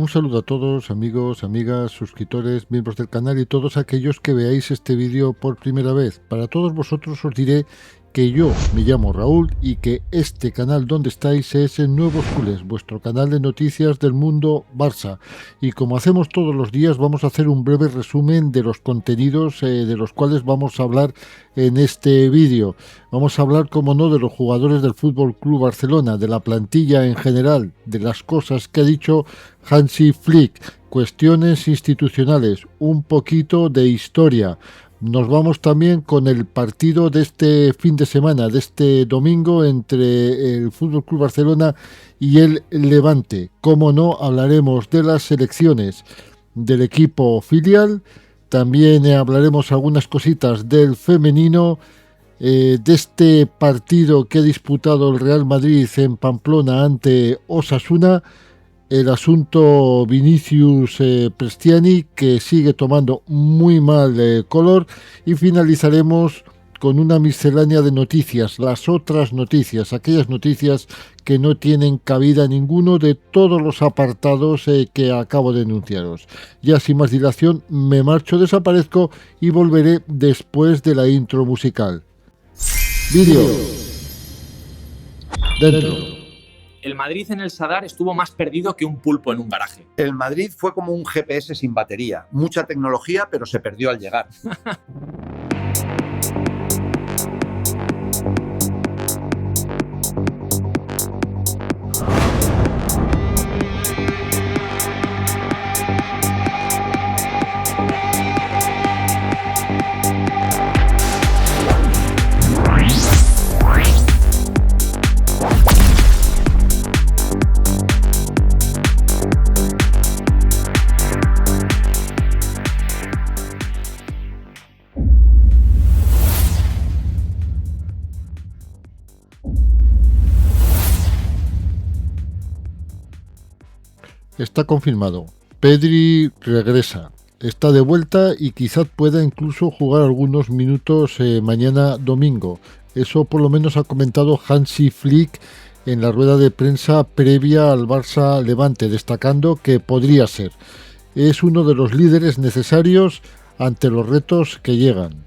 Un saludo a todos, amigos, amigas, suscriptores, miembros del canal y todos aquellos que veáis este vídeo por primera vez. Para todos vosotros os diré que yo me llamo Raúl y que este canal donde estáis es en Nuevos Culés, vuestro canal de noticias del mundo Barça. Y como hacemos todos los días, vamos a hacer un breve resumen de los contenidos de los cuales vamos a hablar en este vídeo. Vamos a hablar, como no, de los jugadores del Fútbol Club Barcelona, de la plantilla en general, de las cosas que ha dicho Hansi Flick, cuestiones institucionales, un poquito de historia. Nos vamos también con el partido de este fin de semana, de este domingo, entre el Fútbol Club Barcelona y el Levante. Como no, hablaremos de las selecciones del equipo filial. También hablaremos algunas cositas del femenino, de este partido que ha disputado el Real Madrid en Pamplona ante Osasuna. El asunto Vinicius Prestiani, que sigue tomando muy mal color, y finalizaremos con una miscelánea de noticias, las otras noticias, aquellas noticias que no tienen cabida en ninguno de todos los apartados que acabo de enunciaros. Ya sin más dilación me marcho, desaparezco y volveré después de la intro musical. Vídeo. Dentro. El Madrid en el Sadar estuvo más perdido que un pulpo en un garaje. El Madrid fue como un GPS sin batería. Mucha tecnología, pero se perdió al llegar. Está confirmado. Pedri regresa. Está de vuelta y quizás pueda incluso jugar algunos minutos mañana domingo. Eso por lo menos ha comentado Hansi Flick en la rueda de prensa previa al Barça Levante, destacando que podría ser. Es uno de los líderes necesarios ante los retos que llegan.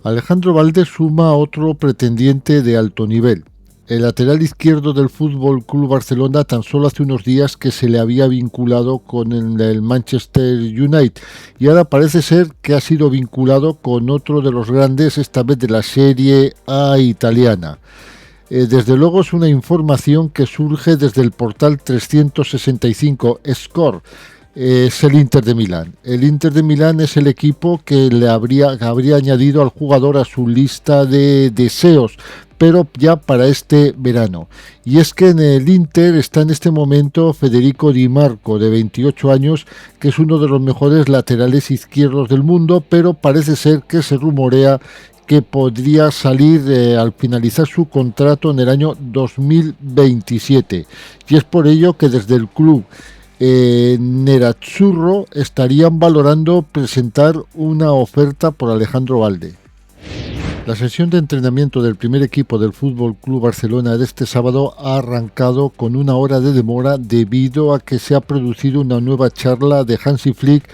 Alejandro Valde suma a otro pretendiente de alto nivel. El lateral izquierdo del Fútbol Club Barcelona tan solo hace unos días que se le había vinculado con el Manchester United y ahora parece ser que ha sido vinculado con otro de los grandes, esta vez de la Serie A italiana. Desde luego es una información que surge desde el portal 365 Score. Es el Inter de Milán. El Inter de Milán es el equipo que le habría añadido al jugador a su lista de deseos, pero ya para este verano. Y es que en el Inter está en este momento Federico Di Marco, de 28 años, que es uno de los mejores laterales izquierdos del mundo, pero parece ser que se rumorea que podría salir al finalizar su contrato en el año 2027. Y es por ello que desde el club Nerazzurro estarían valorando presentar una oferta por Alejandro Valde. La sesión de entrenamiento del primer equipo del Fútbol Club Barcelona de este sábado ha arrancado con una hora de demora debido a que se ha producido una nueva charla de Hansi Flick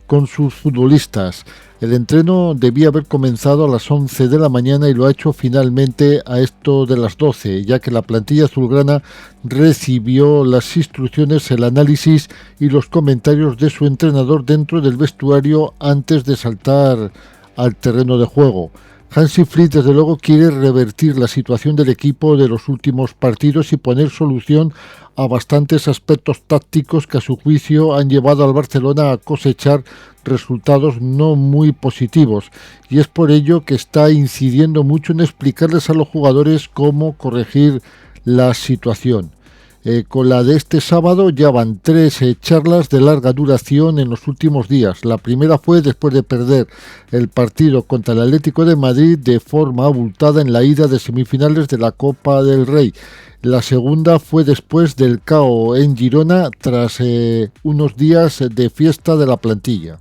con sus futbolistas. El entreno debía haber comenzado a las 11 de la mañana y lo ha hecho finalmente a esto de las 12, ya que la plantilla azulgrana recibió las instrucciones, el análisis y los comentarios de su entrenador dentro del vestuario antes de saltar al terreno de juego. Hansi Flick desde luego quiere revertir la situación del equipo de los últimos partidos y poner solución a bastantes aspectos tácticos que a su juicio han llevado al Barcelona a cosechar resultados no muy positivos, y es por ello que está incidiendo mucho en explicarles a los jugadores cómo corregir la situación. Con la de este sábado ya van 3 charlas de larga duración en los últimos días. La primera fue después de perder el partido contra el Atlético de Madrid de forma abultada en la ida de semifinales de la Copa del Rey. La segunda fue después del caos en Girona tras unos días de fiesta de la plantilla.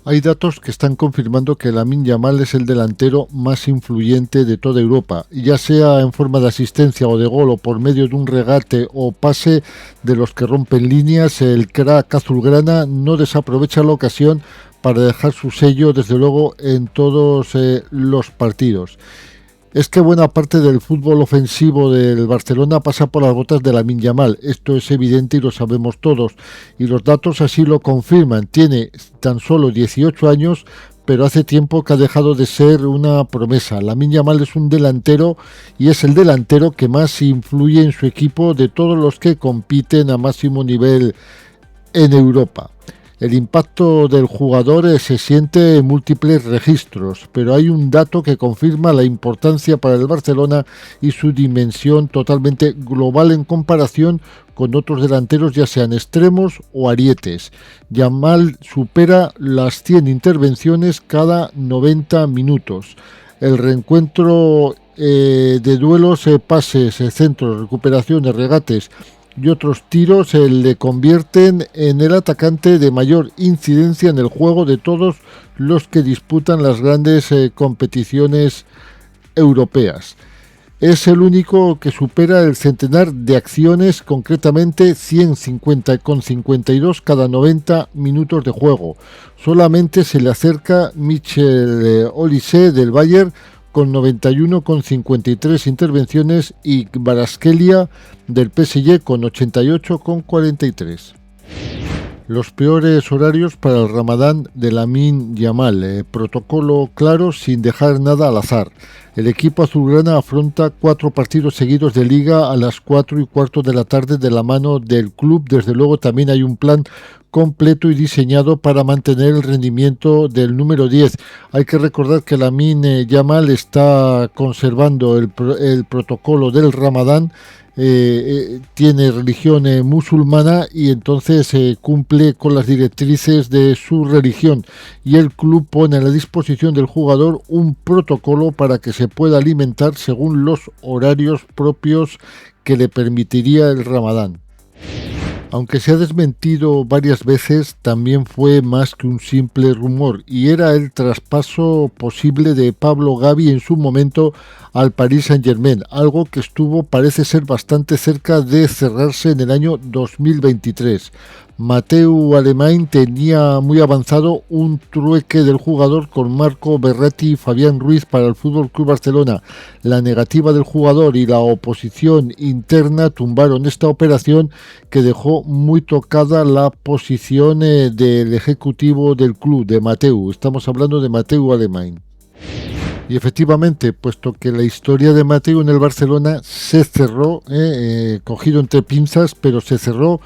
Hay datos que están confirmando que Lamine Yamal es el delantero más influyente de toda Europa, ya sea en forma de asistencia o de gol o por medio de un regate o pase de los que rompen líneas. El crack azulgrana no desaprovecha la ocasión para dejar su sello, desde luego, en todos los partidos. Es que buena parte del fútbol ofensivo del Barcelona pasa por las botas de Lamine Yamal. Esto es evidente y lo sabemos todos. Y los datos así lo confirman. Tiene tan solo 18 años, pero hace tiempo que ha dejado de ser una promesa. Lamine Yamal es un delantero y es el delantero que más influye en su equipo de todos los que compiten a máximo nivel en Europa. El impacto del jugador se siente en múltiples registros, pero hay un dato que confirma la importancia para el Barcelona y su dimensión totalmente global en comparación con otros delanteros, ya sean extremos o arietes. Yamal supera las 100 intervenciones cada 90 minutos. El reencuentro de duelos, pases, centros, recuperaciones, regates y otros tiros le convierten en el atacante de mayor incidencia en el juego de todos los que disputan las grandes competiciones europeas. Es el único que supera el centenar de acciones, concretamente 150 con 52 cada 90 minutos de juego. Solamente se le acerca Michel Olise del Bayern con 91 con 53 intervenciones y Kvaratskhelia del PSG con 88 con 43. Los peores horarios para el Ramadán de Lamine Yamal. Protocolo claro sin dejar nada al azar. El equipo azulgrana afronta 4 partidos seguidos de liga a las 4:15 de la tarde de la mano del club. Desde luego también hay un plan completo y diseñado para mantener el rendimiento del número 10. Hay que recordar que Lamine Yamal está conservando el protocolo del Ramadán. Tiene religión musulmana y entonces cumple con las directrices de su religión, y el club pone a la disposición del jugador un protocolo para que se pueda alimentar según los horarios propios que le permitiría el Ramadán. Aunque se ha desmentido varias veces, también fue más que un simple rumor y era el traspaso posible de Pablo Gavi en su momento al Paris Saint-Germain, algo que parece ser bastante cerca de cerrarse en el año 2023. Mateu Alemany tenía muy avanzado un trueque del jugador con Marco Verratti y Fabián Ruiz para el FC Barcelona. La negativa del jugador y la oposición interna tumbaron esta operación, que dejó muy tocada la posición del ejecutivo del club, de Mateu. Estamos hablando de Mateu Alemany. Y efectivamente, puesto que la historia de Mateu en el Barcelona se cerró, cogido entre pinzas, pero se cerró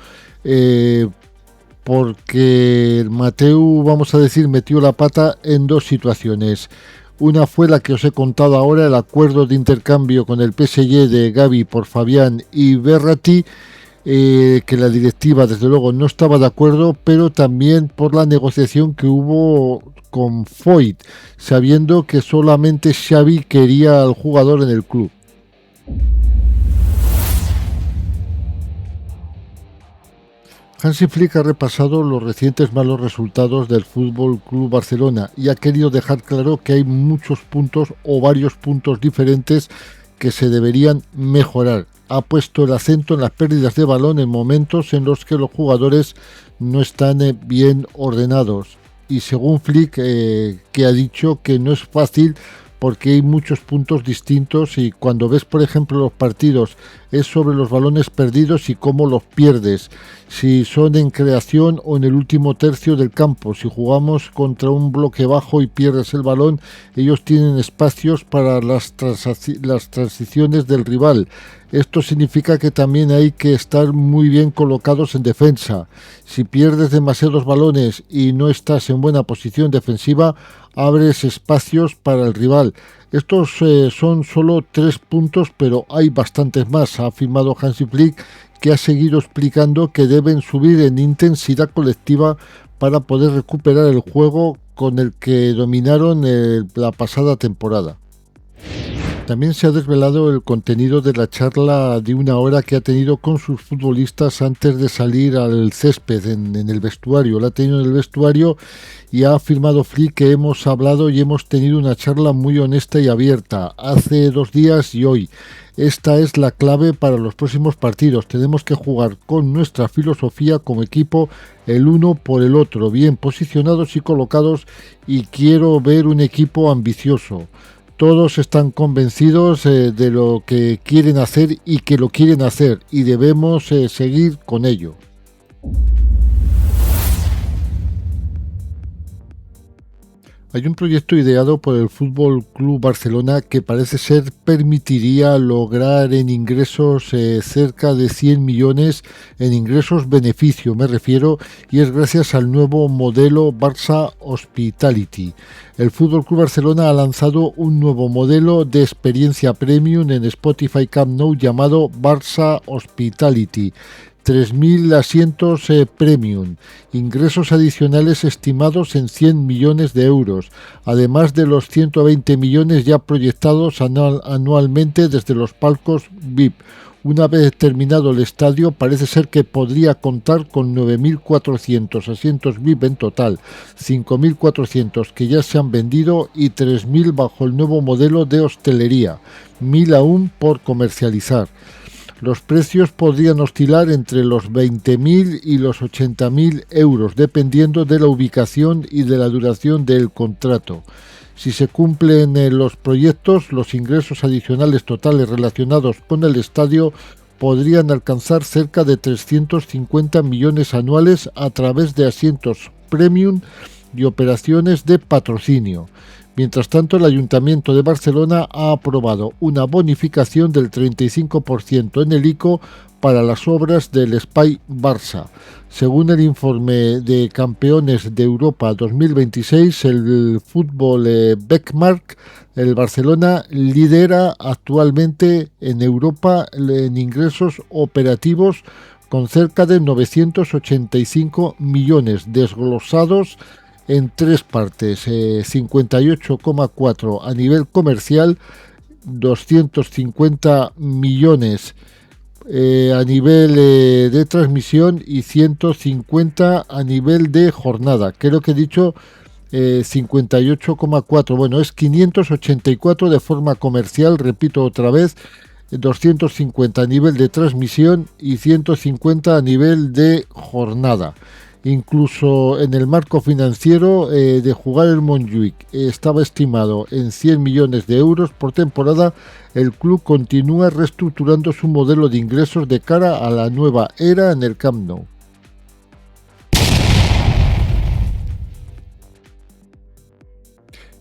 porque Mateu, vamos a decir, metió la pata en 2 situaciones. Una fue la que os he contado ahora, el acuerdo de intercambio con el PSG de Gavi por Fabián y Verratti, que la directiva desde luego no estaba de acuerdo, pero también por la negociación que hubo con Foyt, sabiendo que solamente Xavi quería al jugador en el club. Hansi Flick ha repasado los recientes malos resultados del FC Barcelona y ha querido dejar claro que hay muchos puntos o varios puntos diferentes que se deberían mejorar. Ha puesto el acento en las pérdidas de balón en momentos en los que los jugadores no están bien ordenados. Y según Flick, que ha dicho que no es fácil porque hay muchos puntos distintos, y cuando ves, por ejemplo, los partidos, es sobre los balones perdidos y cómo los pierdes, si son en creación o en el último tercio del campo. Si jugamos contra un bloque bajo y pierdes el balón, ellos tienen espacios para las transiciones del rival. Esto significa que también hay que estar muy bien colocados en defensa. Si pierdes demasiados balones y no estás en buena posición defensiva, abres espacios para el rival. Estos son solo 3 puntos, pero hay bastantes más, ha afirmado Hansi Flick, que ha seguido explicando que deben subir en intensidad colectiva para poder recuperar el juego con el que dominaron la pasada temporada. También se ha desvelado el contenido de la charla de 1 hora que ha tenido con sus futbolistas antes de salir al césped en el vestuario. La ha tenido en el vestuario y ha afirmado Flick que hemos hablado y hemos tenido una charla muy honesta y abierta hace 2 días y hoy. Esta es la clave para los próximos partidos. Tenemos que jugar con nuestra filosofía como equipo, el uno por el otro, bien posicionados y colocados, y quiero ver un equipo ambicioso. Todos están convencidos de lo que quieren hacer y que lo quieren hacer, y debemos seguir con ello. Hay un proyecto ideado por el Fútbol Club Barcelona que parece ser permitiría lograr en ingresos cerca de 100 millones en ingresos beneficio, me refiero, y es gracias al nuevo modelo Barça Hospitality. El Fútbol Club Barcelona ha lanzado un nuevo modelo de experiencia premium en Spotify Camp Nou llamado Barça Hospitality. 3.000 asientos premium, ingresos adicionales estimados en 100 millones de euros, además de los 120 millones ya proyectados anualmente desde los palcos VIP. Una vez terminado el estadio, parece ser que podría contar con 9.400 asientos VIP en total, 5.400 que ya se han vendido y 3.000 bajo el nuevo modelo de hostelería, 1.000 aún por comercializar. Los precios podrían oscilar entre los 20.000 y los 80.000 euros, dependiendo de la ubicación y de la duración del contrato. Si se cumplen los proyectos, los ingresos adicionales totales relacionados con el estadio podrían alcanzar cerca de 350 millones anuales a través de asientos premium y operaciones de patrocinio. Mientras tanto, el Ayuntamiento de Barcelona ha aprobado una bonificación del 35% en el ICO para las obras del Espai Barça. Según el informe de Campeones de Europa 2026, el fútbol Beckmark, el Barcelona lidera actualmente en Europa en ingresos operativos con cerca de 985 millones desglosados en 3 partes, 58,4 a nivel comercial, 250 millones a nivel de transmisión y 150 a nivel de jornada. Creo que he dicho 58,4, bueno, es 584 de forma comercial, repito otra vez, 250 a nivel de transmisión y 150 a nivel de jornada. Incluso en el marco financiero de jugar el Montjuic estaba estimado en 100 millones de euros por temporada. El club continúa reestructurando su modelo de ingresos de cara a la nueva era en el Camp Nou.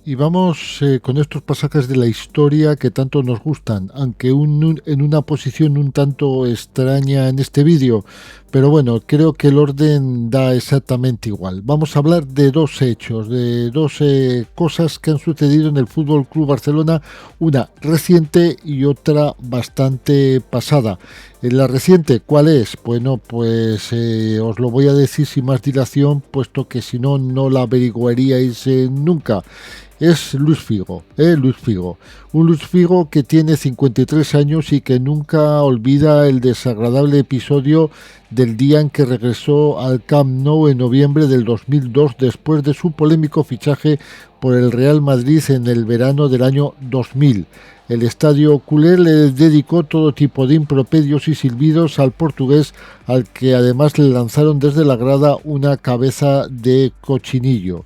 Y vamos con estos pasajes de la historia que tanto nos gustan, aunque en una posición un tanto extraña en este vídeo, pero bueno, creo que el orden da exactamente igual. Vamos a hablar de 2 hechos, de 2 cosas que han sucedido en el Fútbol Club Barcelona, una reciente y otra bastante pasada. La reciente, ¿cuál es? Bueno, pues os lo voy a decir sin más dilación, puesto que si no, no la averiguaríais nunca. Es Luis Figo, un Luis Figo que tiene 53 años y que nunca olvida el desagradable episodio del día en que regresó al Camp Nou en noviembre del 2002 después de su polémico fichaje por el Real Madrid en el verano del año 2000. El estadio culé le dedicó todo tipo de improperios y silbidos al portugués, al que además le lanzaron desde la grada una cabeza de cochinillo.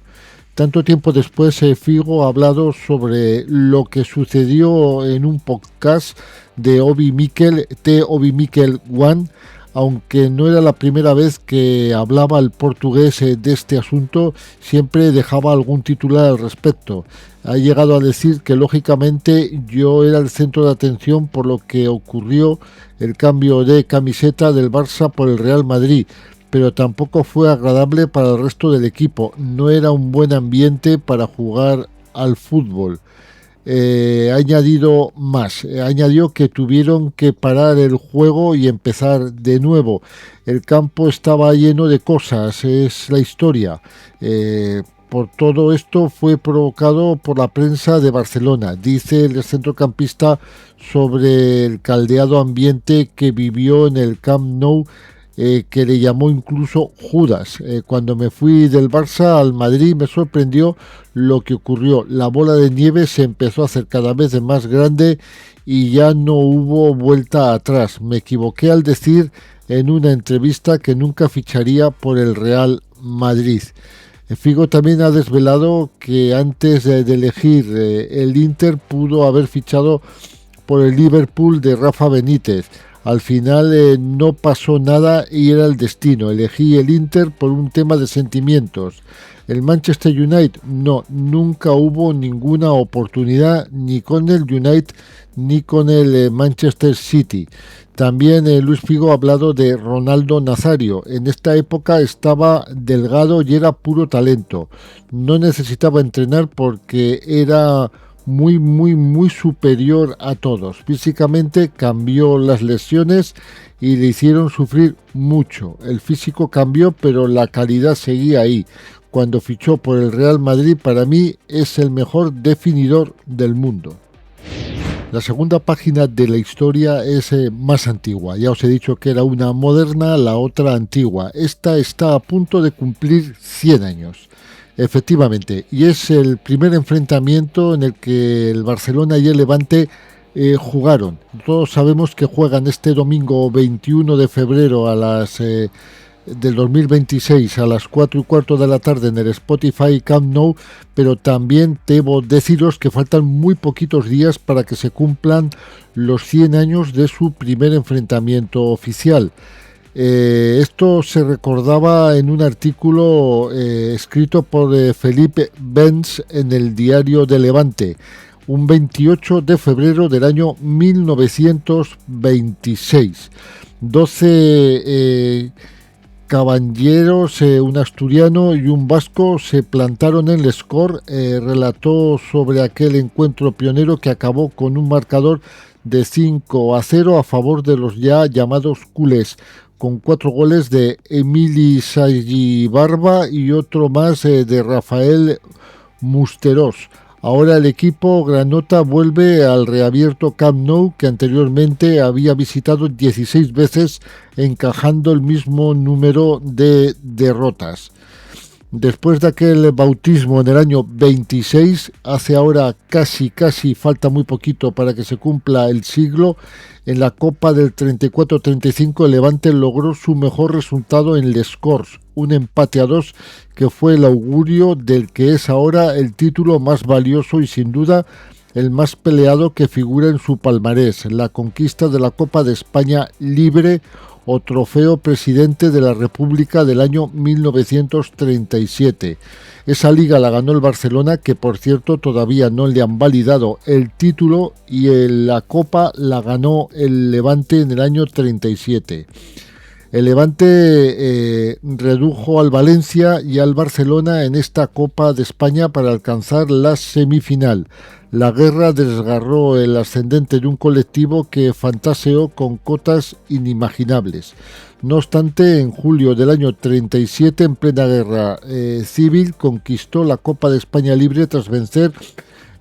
Tanto tiempo después, Figo ha hablado sobre lo que sucedió en un podcast de Obi Mikel, The Obi Mikel One, aunque no era la primera vez que hablaba el portugués de este asunto, siempre dejaba algún titular al respecto. Ha llegado a decir que lógicamente yo era el centro de atención por lo que ocurrió el cambio de camiseta del Barça por el Real Madrid, pero tampoco fue agradable para el resto del equipo. No era un buen ambiente para jugar al fútbol. Añadió que tuvieron que parar el juego y empezar de nuevo. El campo estaba lleno de cosas, es la historia. por todo esto fue provocado por la prensa de Barcelona, dice el centrocampista sobre el caldeado ambiente que vivió en el Camp Nou, que le llamó incluso Judas. Cuando me fui del Barça al Madrid me sorprendió lo que ocurrió. La bola de nieve se empezó a hacer cada vez más grande y ya no hubo vuelta atrás. Me equivoqué al decir en una entrevista que nunca ficharía por el Real Madrid. Figo también ha desvelado que antes de elegir el Inter pudo haber fichado por el Liverpool de Rafa Benítez. Al final no pasó nada y era el destino. Elegí el Inter por un tema de sentimientos. El Manchester United, no, nunca hubo ninguna oportunidad ni con el United ni con el Manchester City. También Luis Figo ha hablado de Ronaldo Nazario. En esta época estaba delgado y era puro talento. No necesitaba entrenar porque era muy superior a todos. Físicamente cambió las lesiones y le hicieron sufrir mucho. El físico cambió, pero la calidad seguía ahí. Cuando fichó por el Real Madrid, para mí es el mejor definidor del mundo. La segunda página de la historia es más antigua. Ya os he dicho que era una moderna, la otra antigua. Esta está a punto de cumplir 100 años. Efectivamente, y es el primer enfrentamiento en el que el Barcelona y el Levante jugaron. Todos sabemos que juegan este domingo 21 de febrero del 2026 a las 4:15 de la tarde en el Spotify Camp Nou, pero también debo deciros que faltan muy poquitos días para que se cumplan los 100 años de su primer enfrentamiento oficial. Esto se recordaba en un artículo escrito por Felipe Benz en el Diario de Levante, un 28 de febrero del año 1926. 12 caballeros, un asturiano y un vasco, se plantaron en el score. Relató sobre aquel encuentro pionero que acabó con un marcador de 5-0 a favor de los ya llamados culés, con 4 goles de Emili Sagibarba y otro más de Rafael Musterós. Ahora el equipo granota vuelve al reabierto Camp Nou, que anteriormente había visitado 16 veces, encajando el mismo número de derrotas. Después de aquel bautismo en el año 26, hace ahora casi falta muy poquito para que se cumpla el siglo, en la Copa del 34-35 el Levante logró su mejor resultado en Les Corts, un empate a 2 que fue el augurio del que es ahora el título más valioso y sin duda el más peleado que figura en su palmarés, la conquista de la Copa de España Libre o Trofeo Presidente de la República del año 1937. Esa liga la ganó el Barcelona, que por cierto todavía no le han validado el título, y la Copa la ganó el Levante en el año 37. El Levante redujo al Valencia y al Barcelona en esta Copa de España para alcanzar la semifinal. La guerra desgarró el ascendente de un colectivo que fantaseó con cotas inimaginables. No obstante, en julio del año 37, en plena guerra civil, conquistó la Copa de España Libre tras vencer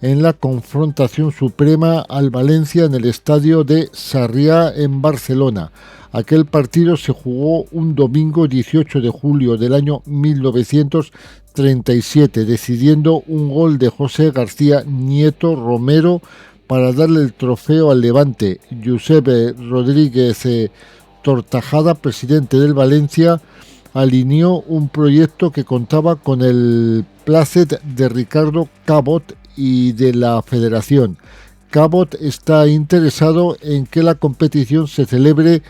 en la confrontación suprema al Valencia en el estadio de Sarriá en Barcelona. Aquel partido se jugó un domingo 18 de julio del año 1937, decidiendo un gol de José García Nieto Romero para darle el trofeo al Levante. Josep Rodríguez Tortajada, presidente del Valencia, alineó un proyecto que contaba con el placet de Ricardo Cabot y de la Federación. Cabot está interesado en que la competición se celebre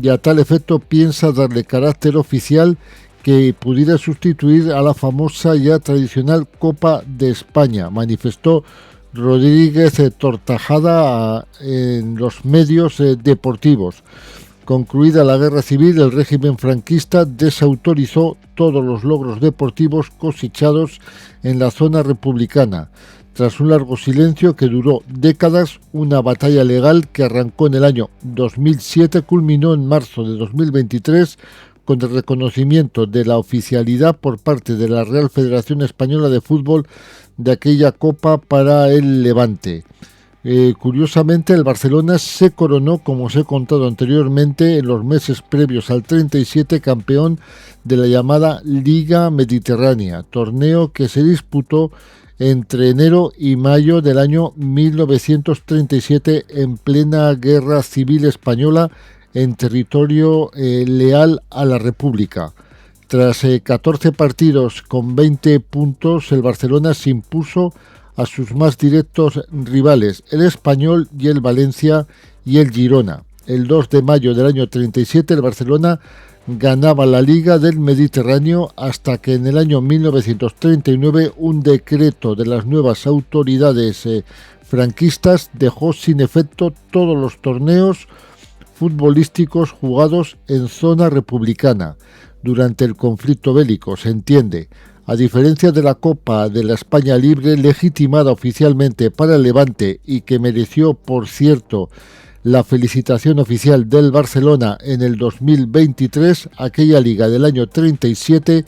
y a tal efecto piensa darle carácter oficial que pudiera sustituir a la famosa ya tradicional Copa de España, manifestó Rodríguez Tortajada en los medios deportivos. Concluida la guerra civil, el régimen franquista desautorizó todos los logros deportivos cosechados en la zona republicana. Tras un largo silencio que duró décadas, una batalla legal que arrancó en el año 2007 culminó en marzo de 2023 con el reconocimiento de la oficialidad por parte de la Real Federación Española de Fútbol de aquella Copa para el Levante. Curiosamente, el Barcelona se coronó, como os he contado anteriormente, en los meses previos al 37 campeón de la llamada Liga Mediterránea, torneo que se disputó entre enero y mayo del año 1937 en plena Guerra Civil Española en territorio leal a la República. Tras 14 partidos con 20 puntos, el Barcelona se impuso a sus más directos rivales, el Español y el Valencia y el Girona. El 2 de mayo del año 37 el Barcelona ganaba la Liga del Mediterráneo hasta que en el año 1939 un decreto de las nuevas autoridades franquistas dejó sin efecto todos los torneos futbolísticos jugados en zona republicana durante el conflicto bélico, se entiende. A diferencia de la Copa de la España Libre, legitimada oficialmente para el Levante y que mereció, por cierto, la felicitación oficial del Barcelona en el 2023, aquella liga del año 37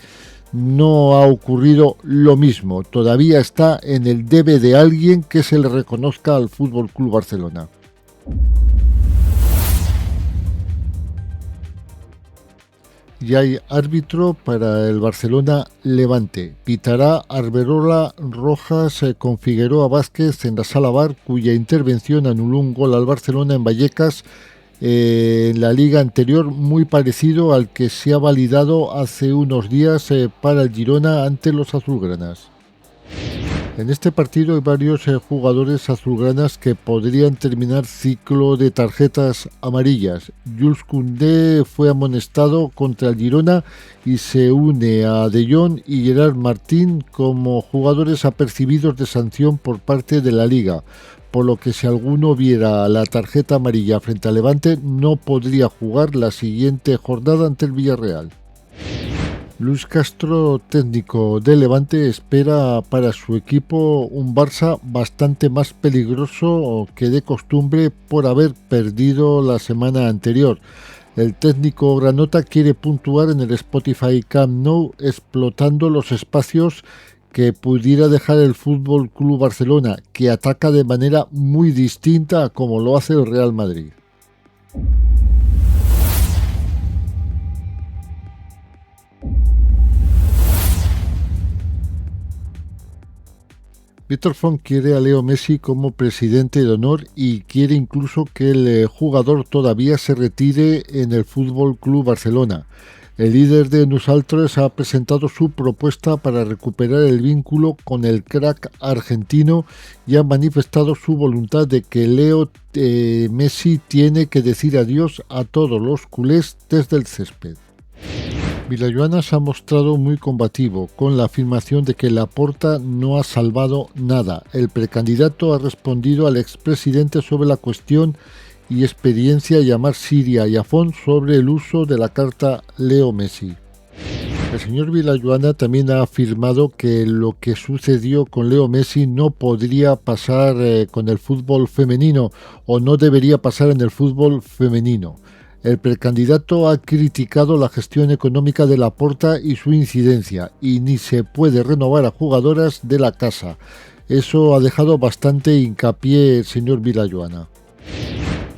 no ha ocurrido lo mismo. Todavía está en el debe de alguien que se le reconozca al Fútbol Club Barcelona. Y hay árbitro para el Barcelona Levante. Pitará Arberola Rojas con Figueroa Vázquez en la Sala VAR, cuya intervención anuló un gol al Barcelona en Vallecas en la liga anterior, muy parecido al que se ha validado hace unos días para el Girona ante los azulgranas. En este partido hay varios jugadores azulgranas que podrían terminar ciclo de tarjetas amarillas. Jules Koundé fue amonestado contra el Girona y se une a De Jong y Gerard Martín como jugadores apercibidos de sanción por parte de la Liga, por lo que si alguno viera la tarjeta amarilla frente al Levante no podría jugar la siguiente jornada ante el Villarreal. Luis Castro, técnico de Levante, espera para su equipo un Barça bastante más peligroso que de costumbre por haber perdido la semana anterior. El técnico granota quiere puntuar en el Spotify Camp Nou explotando los espacios que pudiera dejar el Fútbol Club Barcelona, que ataca de manera muy distinta a como lo hace el Real Madrid. Víctor Font quiere a Leo Messi como presidente de honor y quiere incluso que el jugador todavía se retire en el Fútbol Club Barcelona. El líder de Nosaltres ha presentado su propuesta para recuperar el vínculo con el crack argentino y ha manifestado su voluntad de que Leo Messi tiene que decir adiós a todos los culés desde el césped. Vilajoana se ha mostrado muy combativo con la afirmación de que Laporta no ha salvado nada. El precandidato ha respondido al expresidente sobre la cuestión y experiencia llamar Siria y a Font sobre el uso de la carta Leo Messi. El señor Vilajoana también ha afirmado que lo que sucedió con Leo Messi no podría pasar con el fútbol femenino o no debería pasar en el fútbol femenino. El precandidato ha criticado la gestión económica de Laporta y su incidencia, y ni se puede renovar a jugadoras de la casa. Eso ha dejado bastante hincapié el señor Vilajoana.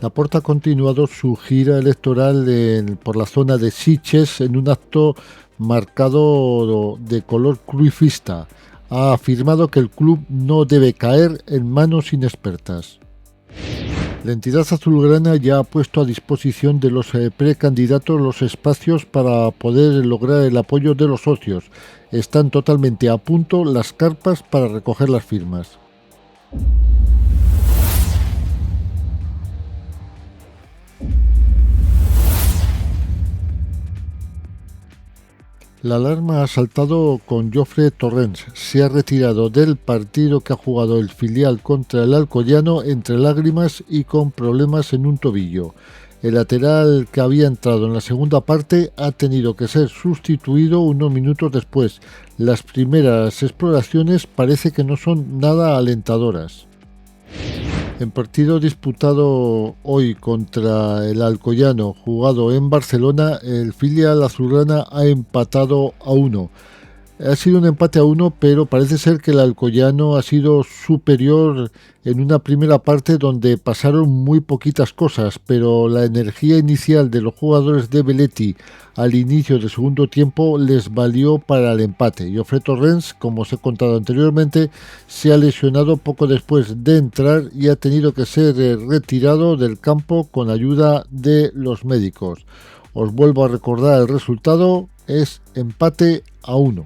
Laporta ha continuado su gira electoral por la zona de Sitges en un acto marcado de color cruifista. Ha afirmado que el club no debe caer en manos inexpertas. La entidad azulgrana ya ha puesto a disposición de los precandidatos los espacios para poder lograr el apoyo de los socios. Están totalmente a punto las carpas para recoger las firmas. La alarma ha saltado con Jofre Torrens. Se ha retirado del partido que ha jugado el filial contra el Alcoyano entre lágrimas y con problemas en un tobillo. El lateral que había entrado en la segunda parte ha tenido que ser sustituido unos minutos después. Las primeras exploraciones parece que no son nada alentadoras. En partido disputado hoy contra el Alcoyano, jugado en Barcelona, el filial azulgrana ha empatado a 1. Ha sido un empate a 1, pero parece ser que el Alcoyano ha sido superior en una primera parte donde pasaron muy poquitas cosas, pero la energía inicial de los jugadores de Belletti al inicio del segundo tiempo les valió para el empate. Jofre Torrens, como os he contado anteriormente, se ha lesionado poco después de entrar y ha tenido que ser retirado del campo con ayuda de los médicos. Os vuelvo a recordar el resultado, es empate a 1.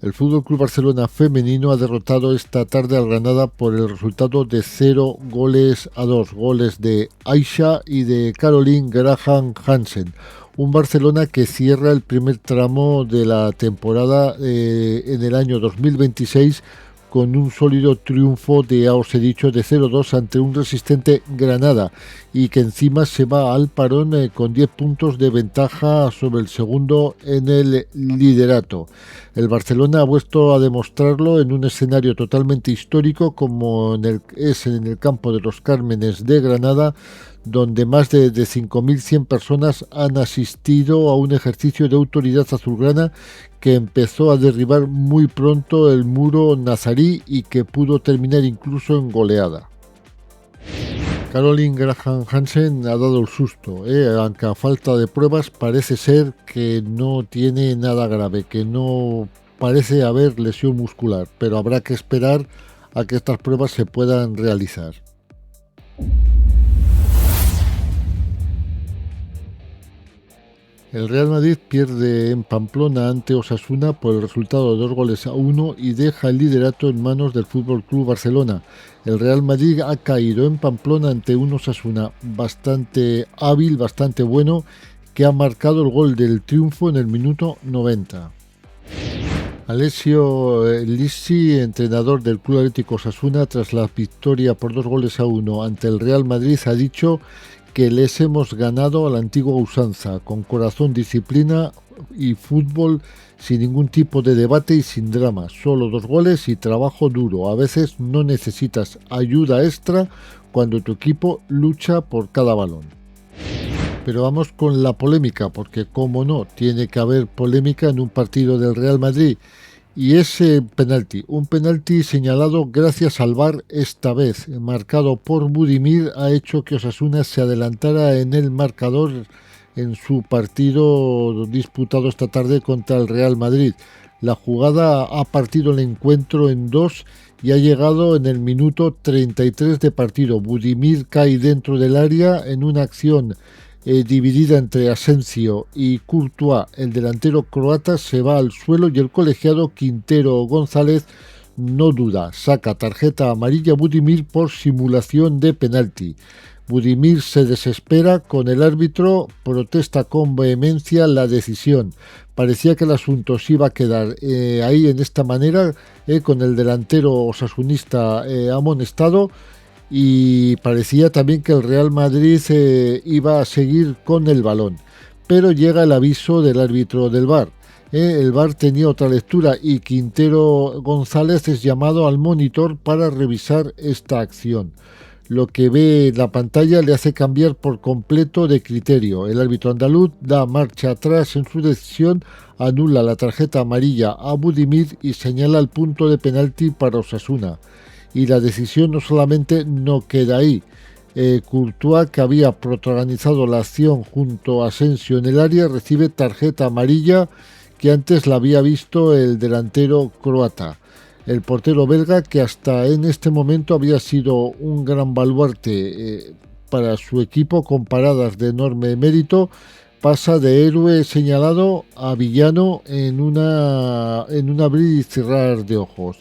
El FC Barcelona femenino ha derrotado esta tarde al Granada por el resultado de 0-2, goles de Aisha y de Caroline Graham Hansen. Un Barcelona que cierra el primer tramo de la temporada en el año 2026 con un sólido triunfo de, os he dicho, de 0-2 ante un resistente Granada y que encima se va al parón con 10 puntos de ventaja sobre el segundo en el liderato. El Barcelona ha vuelto a demostrarlo en un escenario totalmente histórico como es en el campo de los Cármenes de Granada, donde más de 5.100 personas han asistido a un ejercicio de autoridad azulgrana que empezó a derribar muy pronto el muro nazarí y que pudo terminar incluso en goleada. Caroline Graham Hansen ha dado el susto, aunque a falta de pruebas parece ser que no tiene nada grave, que no parece haber lesión muscular, pero habrá que esperar a que estas pruebas se puedan realizar. El Real Madrid pierde en Pamplona ante Osasuna por el resultado de 2-1 y deja el liderato en manos del FC Barcelona. El Real Madrid ha caído en Pamplona ante un Osasuna bastante hábil, bastante bueno, que ha marcado el gol del triunfo en el minuto 90. Alessio Lissi, entrenador del Club Atlético Osasuna, tras la victoria por 2-1 ante el Real Madrid, ha dicho que les hemos ganado a la antigua usanza, con corazón, disciplina y fútbol sin ningún tipo de debate y sin drama. Solo 2 goles y trabajo duro. A veces no necesitas ayuda extra cuando tu equipo lucha por cada balón. Pero vamos con la polémica, porque como no, tiene que haber polémica en un partido del Real Madrid. Y ese penalti, un penalti señalado gracias al VAR esta vez, marcado por Budimir, ha hecho que Osasuna se adelantara en el marcador en su partido disputado esta tarde contra el Real Madrid. La jugada ha partido el encuentro en 2 y ha llegado en el minuto 33 de partido. Budimir cae dentro del área en una acción dividida entre Asensio y Courtois. El delantero croata se va al suelo y el colegiado Quintero González no duda, saca tarjeta amarilla a Budimir por simulación de penalti. Budimir se desespera con el árbitro, protesta con vehemencia la decisión. Parecía que el asunto se iba a quedar ahí en esta manera, con el delantero osasunista amonestado, y parecía también que el Real Madrid iba a seguir con el balón. Pero llega el aviso del árbitro del VAR. El VAR tenía otra lectura y Quintero González es llamado al monitor para revisar esta acción. Lo que ve en la pantalla le hace cambiar por completo de criterio. El árbitro andaluz da marcha atrás en su decisión, anula la tarjeta amarilla a Budimir y señala el punto de penalti para Osasuna. Y la decisión no solamente no queda ahí. Courtois, que había protagonizado la acción junto a Asensio en el área, recibe tarjeta amarilla que antes la había visto el delantero croata. El portero belga, que hasta en este momento había sido un gran baluarte para su equipo con paradas de enorme mérito, pasa de héroe señalado a villano en un abrir y cerrar de ojos.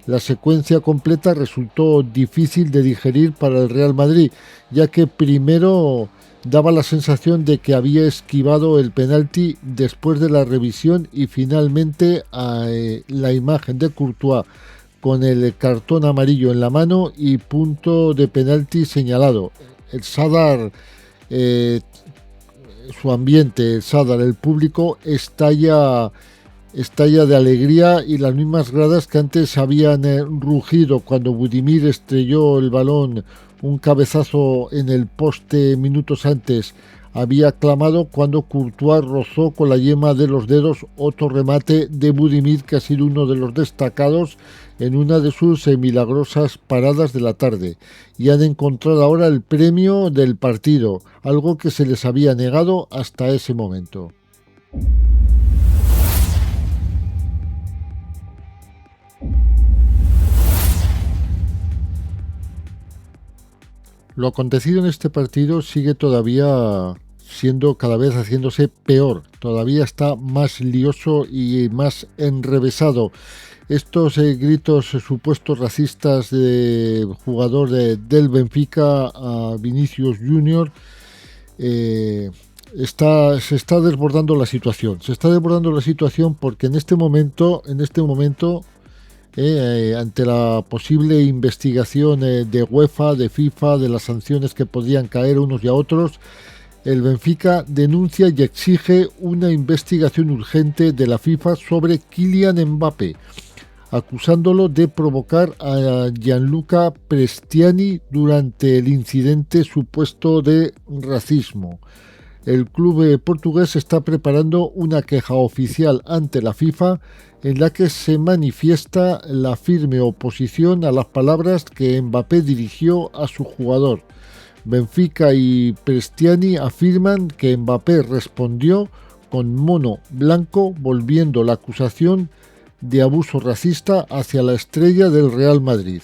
La secuencia completa resultó difícil de digerir para el Real Madrid, ya que primero daba la sensación de que había esquivado el penalti después de la revisión y finalmente la imagen de Courtois con el cartón amarillo en la mano y punto de penalti señalado. El Sadar, su ambiente, el Sadar, el público, estalla estalla de alegría y las mismas gradas que antes habían rugido cuando Budimir estrelló el balón un cabezazo en el poste minutos antes, había clamado cuando Courtois rozó con la yema de los dedos otro remate de Budimir, que ha sido uno de los destacados en una de sus milagrosas paradas de la tarde, y han encontrado ahora el premio del partido, algo que se les había negado hasta ese momento. Lo acontecido en este partido sigue todavía siendo cada vez haciéndose peor, todavía está más lioso y más enrevesado. Estos gritos supuestos racistas de jugador del Benfica a Vinicius Junior, se está desbordando la situación. Se está desbordando la situación porque en este momento, ante la posible investigación de UEFA, de FIFA, de las sanciones que podrían caer unos y a otros, el Benfica denuncia y exige una investigación urgente de la FIFA sobre Kylian Mbappé, acusándolo de provocar a Gianluca Prestiani durante el incidente supuesto de racismo. El club portugués está preparando una queja oficial ante la FIFA en la que se manifiesta la firme oposición a las palabras que Mbappé dirigió a su jugador. Benfica y Prestiani afirman que Mbappé respondió con mono blanco, volviendo la acusación de abuso racista hacia la estrella del Real Madrid.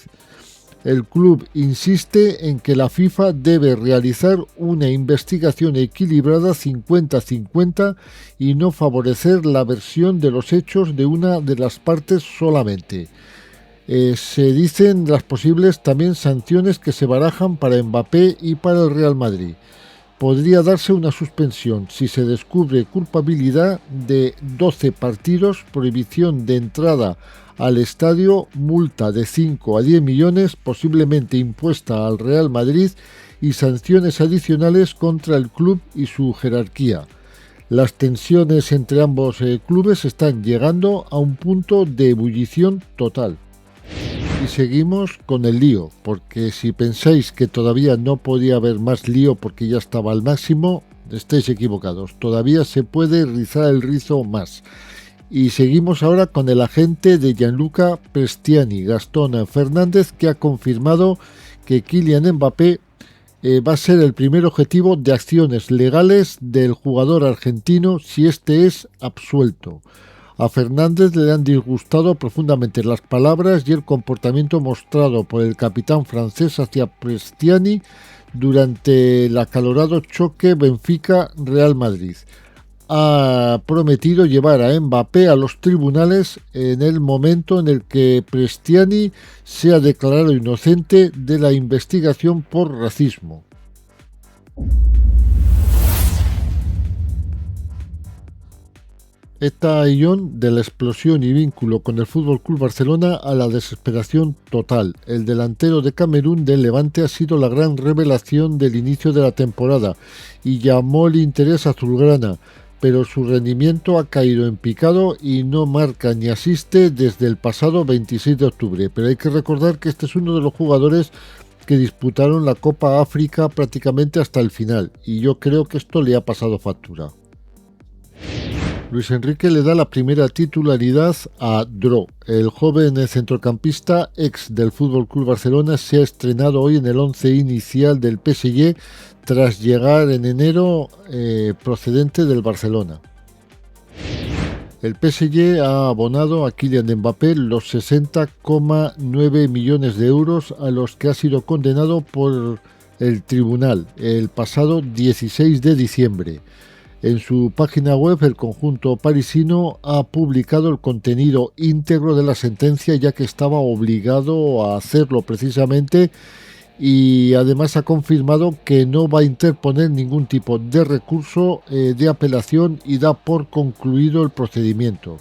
El club insiste en que la FIFA debe realizar una investigación equilibrada 50-50 y no favorecer la versión de los hechos de una de las partes solamente. Se dicen las posibles también sanciones que se barajan para Mbappé y para el Real Madrid. Podría darse una suspensión si se descubre culpabilidad de 12 partidos, prohibición de entrada al estadio, multa de 5 a 10 millones, posiblemente impuesta al Real Madrid, y sanciones adicionales contra el club y su jerarquía. Las tensiones entre ambos clubes están llegando a un punto de ebullición total. Y seguimos con el lío, porque si pensáis que todavía no podía haber más lío porque ya estaba al máximo, estáis equivocados. Todavía se puede rizar el rizo más. Y seguimos ahora con el agente de Gianluca Prestiani, Gastón Fernández, que ha confirmado que Kylian Mbappé va a ser el primer objetivo de acciones legales del jugador argentino si este es absuelto. A Fernández le han disgustado profundamente las palabras y el comportamiento mostrado por el capitán francés hacia Prestiani durante el acalorado choque Benfica-Real Madrid. Ha prometido llevar a Mbappé a los tribunales en el momento en el que Prestiani sea declarado inocente de la investigación por racismo. Esta guión de la explosión y vínculo con el FC Barcelona a la desesperación total. El delantero de Camerún del Levante ha sido la gran revelación del inicio de la temporada y llamó el interés azulgrana, pero su rendimiento ha caído en picado y no marca ni asiste desde el pasado 26 de octubre. Pero hay que recordar que este es uno de los jugadores que disputaron la Copa África prácticamente hasta el final, y yo creo que esto le ha pasado factura. Luis Enrique le da la primera titularidad a Dro. El joven centrocampista ex del FC Barcelona se ha estrenado hoy en el once inicial del PSG tras llegar en enero procedente del Barcelona. El PSG ha abonado a Kylian Mbappé los 60,9 millones de euros a los que ha sido condenado por el tribunal el pasado 16 de diciembre. En su página web, el conjunto parisino ha publicado el contenido íntegro de la sentencia, ya que estaba obligado a hacerlo precisamente, y además ha confirmado que no va a interponer ningún tipo de recurso de apelación y da por concluido el procedimiento.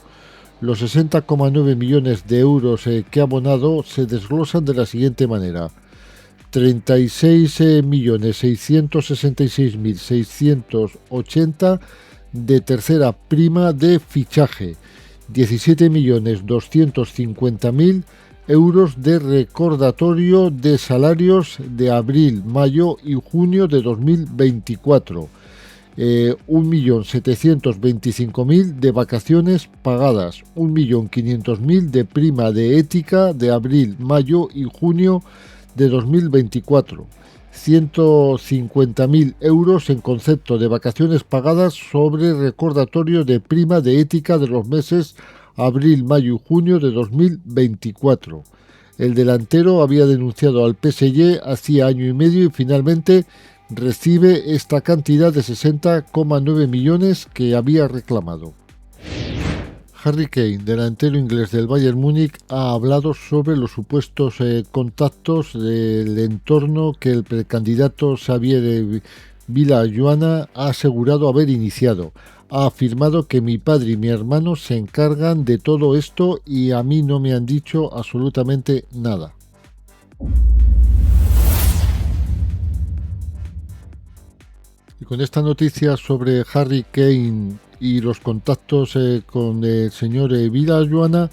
Los 60,9 millones de euros que ha abonado se desglosan de la siguiente manera: 36.666.680 de tercera prima de fichaje 17.250.000 euros de recordatorio de salarios de abril, mayo y junio de 2024. 1.725.000 de vacaciones pagadas, 1.500.000 de prima de ética de abril, mayo y junio de 2024. 150.000 euros en concepto de vacaciones pagadas sobre recordatorio de prima de ética de los meses abril, mayo y junio de 2024. El delantero había denunciado al PSG hacía año y medio y finalmente recibe esta cantidad de 60,9 millones que había reclamado. Harry Kane, delantero inglés del Bayern Múnich, ha hablado sobre los supuestos contactos del entorno que el precandidato Xavier Villajoana ha asegurado haber iniciado. Ha afirmado que mi padre y mi hermano se encargan de todo esto y a mí no me han dicho absolutamente nada. Y con esta noticia sobre Harry Kane y los contactos con el señor Villajoana,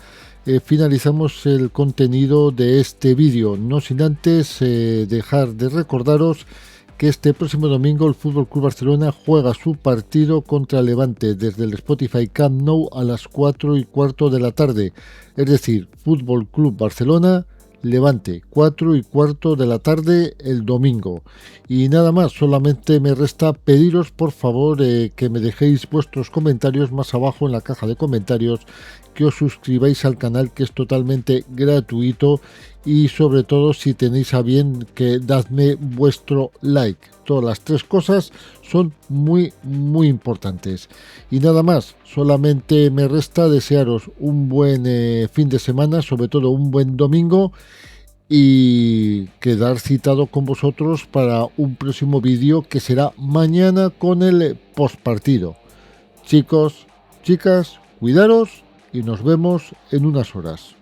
finalizamos el contenido de este vídeo, no sin antes dejar de recordaros que este próximo domingo el FC Barcelona juega su partido contra Levante desde el Spotify Camp Nou a las 4:15 de la tarde, es decir, FC Barcelona Levante, 4:15 de la tarde el domingo. Y nada más, solamente me resta pediros por favor que me dejéis vuestros comentarios más abajo en la caja de comentarios, que os suscribáis al canal, que es totalmente gratuito, y sobre todo si tenéis a bien que dadme vuestro like. Todas las tres cosas son muy importantes. Y nada más, solamente me resta desearos un buen fin de semana, sobre todo un buen domingo, y quedar citado con vosotros para un próximo vídeo que será mañana con el postpartido. Chicos, chicas, cuidaros y nos vemos en unas horas.